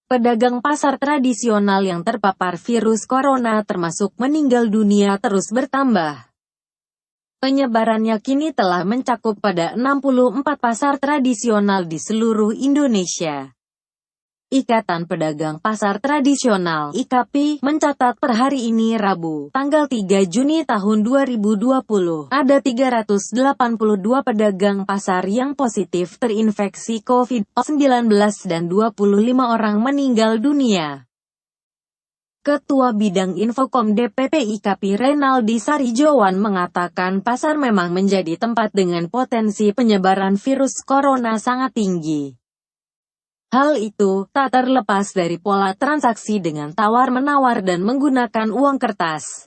Pedagang pasar tradisional yang terpapar virus corona termasuk meninggal dunia terus bertambah. Penyebarannya kini telah mencakup pada 64 pasar tradisional di seluruh Indonesia. Ikatan Pedagang Pasar Tradisional (IKAPI) mencatat per hari ini Rabu, tanggal 3 Juni tahun 2020, ada 382 pedagang pasar yang positif terinfeksi COVID-19 dan 25 orang meninggal dunia. Ketua Bidang Infokom DPP IKAPI Renaldi Sarijowan mengatakan pasar memang menjadi tempat dengan potensi penyebaran virus corona sangat tinggi. Hal itu tak terlepas dari pola transaksi dengan tawar-menawar dan menggunakan uang kertas.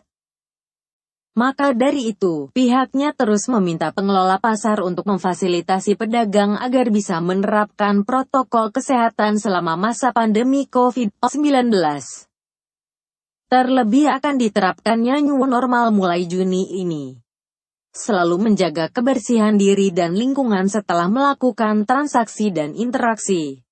Maka dari itu, pihaknya terus meminta pengelola pasar untuk memfasilitasi pedagang agar bisa menerapkan protokol kesehatan selama masa pandemi COVID-19. Terlebih akan diterapkannya new normal mulai Juni ini. Selalu menjaga kebersihan diri dan lingkungan setelah melakukan transaksi dan interaksi.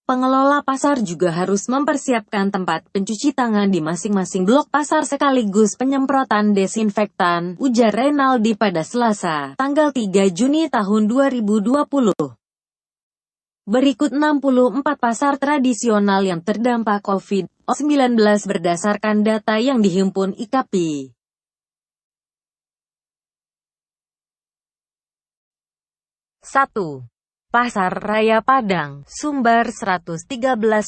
Pengelola pasar juga harus mempersiapkan tempat pencuci tangan di masing-masing blok pasar sekaligus penyemprotan desinfektan, ujar Renaldi pada Selasa, tanggal 3 Juni tahun 2020. Berikut 64 pasar tradisional yang terdampak COVID-19 berdasarkan data yang dihimpun IKAPI. 1. Pasar Raya Padang, Sumbar 113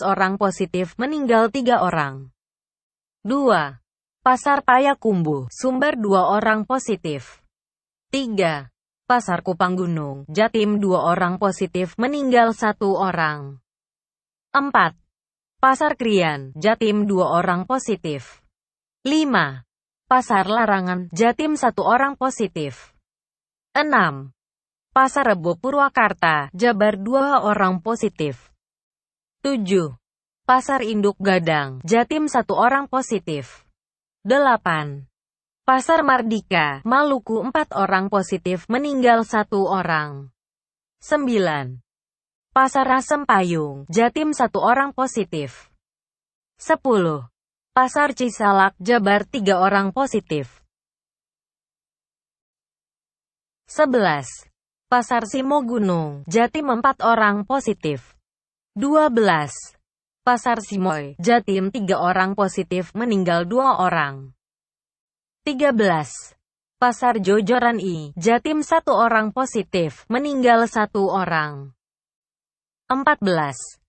orang positif meninggal 3 orang. 2. Pasar Payakumbuh, Sumbar 2 orang positif. 3. Pasar Kupang Gunung, Jatim 2 orang positif meninggal 1 orang. 4. Pasar Krian, Jatim 2 orang positif. 5. Pasar Larangan, Jatim 1 orang positif. 6. Pasar Rebo Purwakarta, Jabar 2 orang positif. 7. Pasar Induk Gadang, Jatim 1 orang positif. 8. Pasar Mardika, Maluku 4 orang positif meninggal 1 orang. 9. Pasar Asem Payung, Jatim 1 orang positif. 10. Pasar Cisalak, Jabar 3 orang positif. 11. Pasar Simo Gunung, Jatim 4 orang positif. 12. Pasar Simoy, Jatim 3 orang positif meninggal 2 orang. 13. Pasar Jojoran I, Jatim 1 orang positif meninggal 1 orang. 14.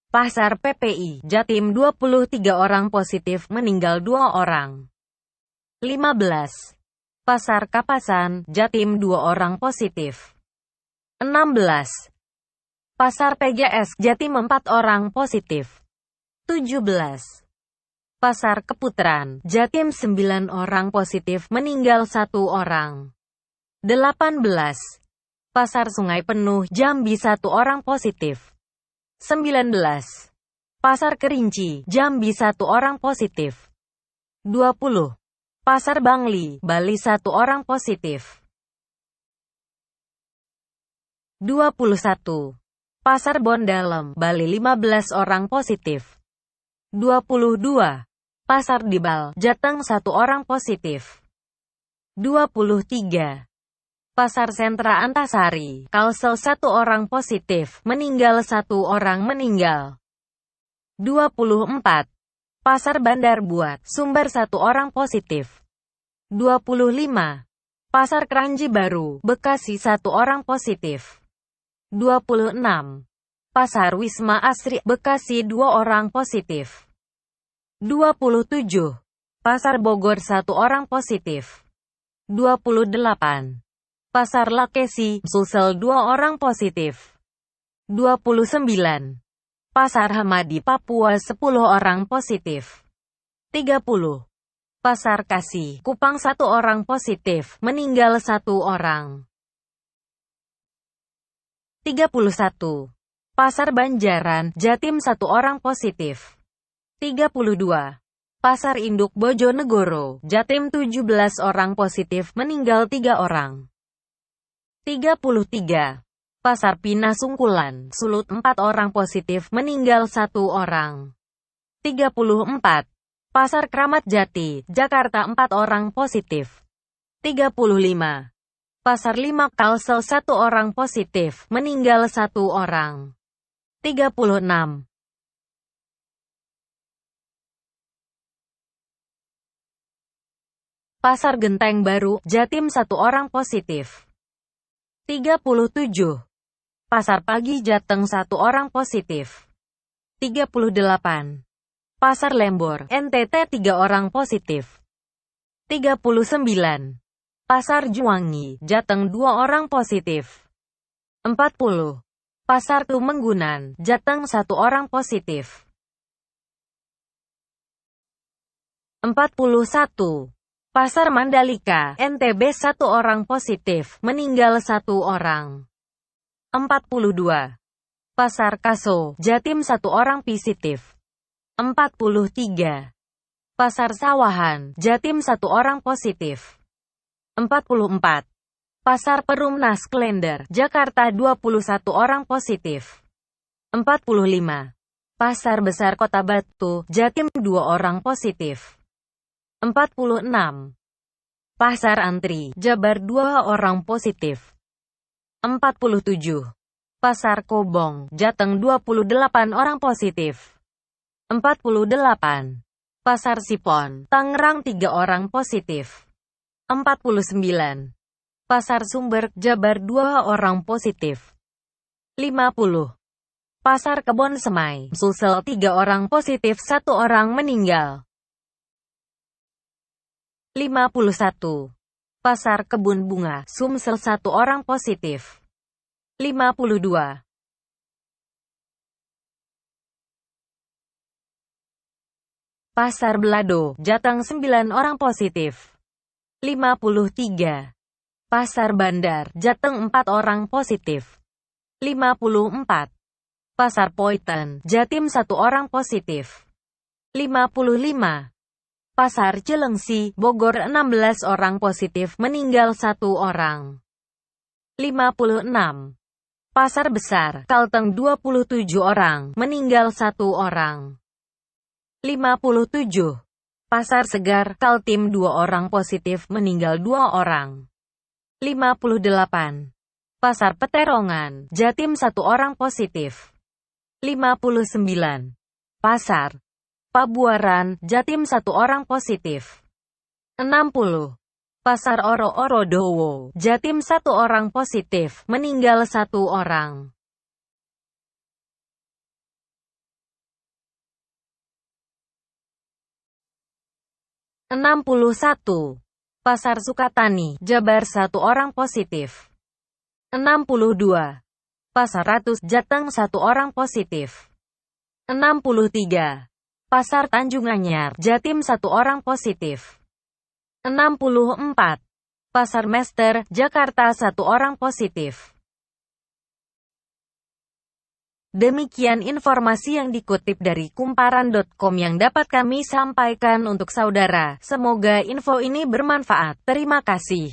Pasar PPI, Jatim 23 orang positif meninggal 2 orang. 15. Pasar Kapasan, Jatim 2 orang positif. 16. Pasar PGS, Jatim 4 orang positif. 17. Pasar Keputaran, Jatim 9 orang positif meninggal 1 orang. 18. Pasar Sungai Penuh, Jambi 1 orang positif. 19. Pasar Kerinci, Jambi 1 orang positif. 20. Pasar Bangli, Bali 1 orang positif. 21. Pasar Bondalem, Bali 15 orang positif. 22. Pasar Dibal, Jateng 1 orang positif. 23. Pasar Sentra Antasari, Kalsel 1 orang positif, meninggal 1 orang meninggal. 24. Pasar Bandar Buat, Sumbar 1 orang positif. 25. Pasar Kranji Baru, Bekasi 1 orang positif. 26. Pasar Wisma Asri, Bekasi 2 orang positif. 27. Pasar Bogor 1 orang positif. 28. Pasar Lakesi, Sulsel 2 orang positif. 29. Pasar Hamadi Papua 10 orang positif. 30. Pasar Kasih, Kupang 1 orang positif, meninggal 1 orang. 31. Pasar Banjaran, Jatim 1 orang positif. 32. Pasar Induk Bojonegoro, Jatim 17 orang positif meninggal 3 orang. 33. Pasar Pinasungkulan, Sulut 4 orang positif, meninggal 1 orang. 34. Pasar Kramat Jati, Jakarta 4 orang positif. 35. Pasar 5 Kalsel 1 orang positif, meninggal 1 orang. 36. Pasar Genteng Baru, Jatim 1 orang positif. 37. Pasar Pagi Jateng 1 orang positif. 38. Pasar Lembor, NTT 3 orang positif. 39. Pasar Juwangi, Jateng 2 orang positif. 40. Pasar Tumenggunan, Jateng 1 orang positif. 41. Pasar Mandalika, NTB 1 orang positif, meninggal 1 orang. 42. Pasar Kaso, Jatim 1 orang positif. 43. Pasar Sawahan, Jatim 1 orang positif. 44. Pasar Perumnas Klender, Jakarta 21 orang positif. 45. Pasar Besar Kota Batu, Jatim 2 orang positif. 46. Pasar Antri, Jabar 2 orang positif. 47. Pasar Kobong, Jateng 28 orang positif. 48. Pasar Sipon, Tangerang 3 orang positif. 49. Pasar Sumber, Jabar 2 orang positif. 50. Pasar Kebon Semai, Sulsel 3 orang positif 1 orang meninggal. 51. Pasar Kebun Bunga, Sumsel 1 orang positif. 52. Pasar Belado, Jateng 9 orang positif. 53. Pasar Bandar, Jateng 4 orang positif. 54. Pasar Poiten, Jatim 1 orang positif. 55. Pasar Cilengsi, Bogor 16 orang positif, meninggal 1 orang. 56. Pasar Besar, Kalteng 27 orang, meninggal 1 orang. 57. Pasar Segar, Kaltim 2 orang positif, meninggal 2 orang. 58. Pasar Peterongan, Jatim 1 orang positif. 59. Pasar Pabuaran, Jatim 1 orang positif. 60. Pasar Oro-Oro-Dowo, Jatim 1 orang positif, meninggal 1 orang. 61. Pasar Sukatani, Jabar 1 orang positif. 62. Pasar Ratus, Jateng 1 orang positif. 63. Pasar Tanjung Anyar, Jatim 1 orang positif. 64. Pasar Mester, Jakarta 1 orang positif. Demikian informasi yang dikutip dari kumparan.com yang dapat kami sampaikan untuk saudara. Semoga info ini bermanfaat. Terima kasih.